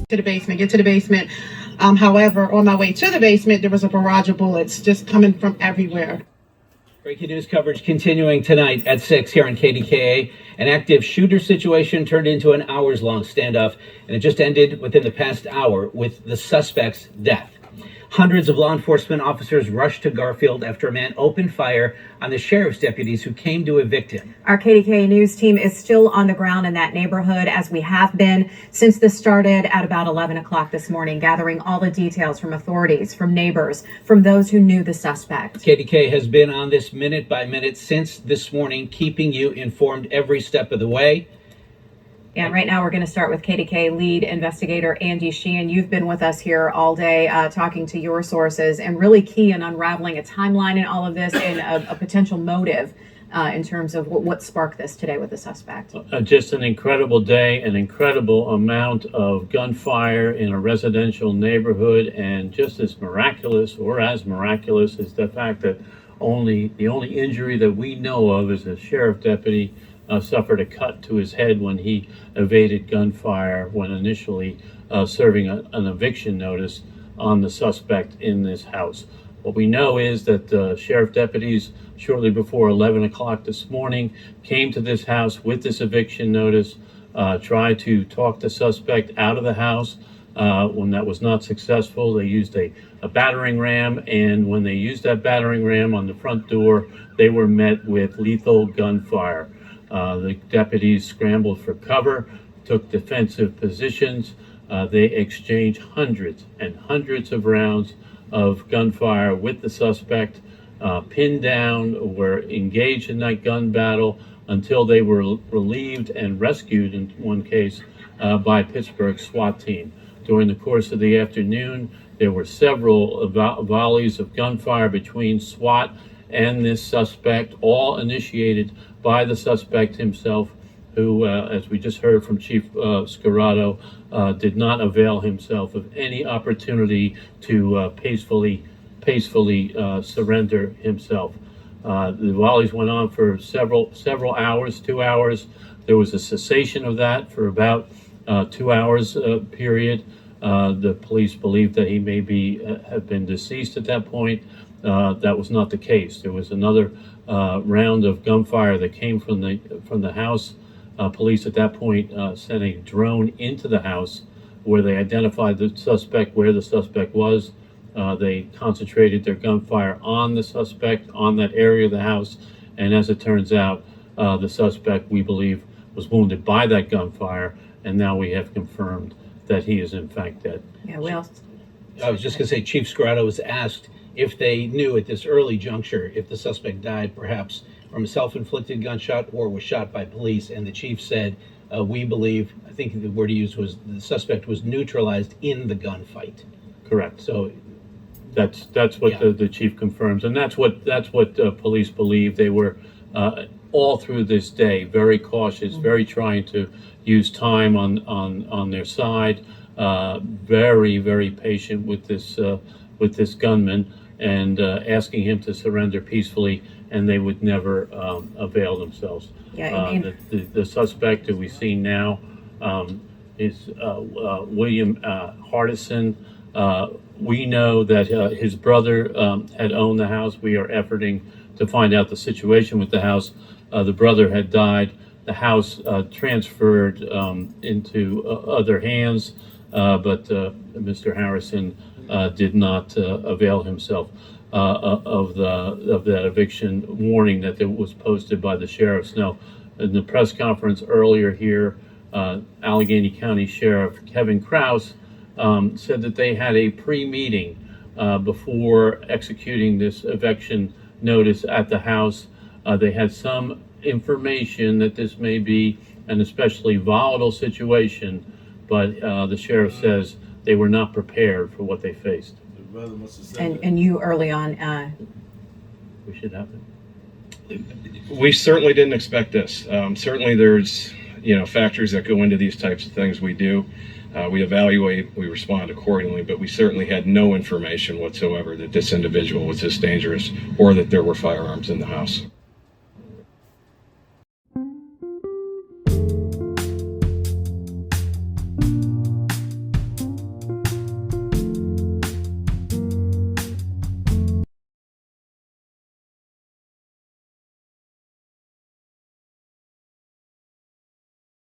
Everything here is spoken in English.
to the basement, get to the basement. However, on my way to the basement, there was a barrage of bullets just coming from everywhere. Breaking news coverage continuing tonight at 6 here on KDKA. An active shooter situation turned into an hours-long standoff, and it just ended within the past hour with the suspect's death. Hundreds of law enforcement officers rushed to Garfield after a man opened fire on the sheriff's deputies who came to evict him. Our KDKA News team is still on the ground in that neighborhood, as we have been since this started at about 11 o'clock this morning, gathering all the details from authorities, from neighbors, from those who knew the suspect. KDKA has been on this minute by minute since this morning, keeping you informed every step of the way. And right now we're going to start with KDKA lead investigator Andy Sheehan. You've been with us here all day talking to your sources and really key in unraveling a timeline in all of this and a potential motive in terms of what sparked this today with the suspect. Just an incredible day, an incredible amount of gunfire in a residential neighborhood, and just as miraculous is the fact that the only injury that we know of is a sheriff deputy suffered a cut to his head when he evaded gunfire when initially serving an eviction notice on the suspect in this house. What we know is that sheriff deputies shortly before 11 o'clock this morning came to this house with this eviction notice, tried to talk the suspect out of the house. When that was not successful, they used a battering ram, and when they used that battering ram on the front door, they were met with lethal gunfire. The deputies scrambled for cover, took defensive positions. They exchanged hundreds and hundreds of rounds of gunfire with the suspect, pinned down, were engaged in that gun battle until they were relieved and rescued, in one case, by Pittsburgh SWAT team. During the course of the afternoon, there were several volleys of gunfire between SWAT and this suspect, all initiated by the suspect himself, who, as we just heard from Chief Scarrato, did not avail himself of any opportunity to peacefully surrender himself. The volleys went on for several hours, 2 hours. There was a cessation of that for about 2 hours period. The police believed that he may have been deceased at that point. That was not the case. There was another round of gunfire that came from the house. Police at that point sent a drone into the house where they identified the suspect, where the suspect was. They concentrated their gunfire on the suspect, on that area of the house, and as it turns out, the suspect, we believe, was wounded by that gunfire, and now we have confirmed that he is in fact dead. Yeah, we also. I was just going to say, Chief Scarrato was asked if they knew at this early juncture if the suspect died perhaps from a self-inflicted gunshot or was shot by police, and the chief said, we believe, I think the word he used was, the suspect was neutralized in the gunfight. Correct. So that's what the chief confirms, and that's what police believe. They were all through this day very cautious, very trying to use time on their side, very patient with this gunman, and asking him to surrender peacefully, and they would never avail themselves. Yeah, the suspect that we see now is William Hardison. We know that his brother had owned the house. We are efforting to find out the situation with the house. The brother had died. The house transferred into other hands, but Mr. Harrison did not avail himself of that eviction warning that was posted by the sheriffs. Now, in the press conference earlier here, Allegheny County Sheriff Kevin Krause said that they had a pre-meeting before executing this eviction notice at the house. They had some information that this may be an especially volatile situation, but the sheriff says they were not prepared for what they faced. And you early on. We should have it. We certainly didn't expect this. Certainly there's factors that go into these types of things. We do. We evaluate, we respond accordingly, but we certainly had no information whatsoever that this individual was this dangerous or that there were firearms in the house.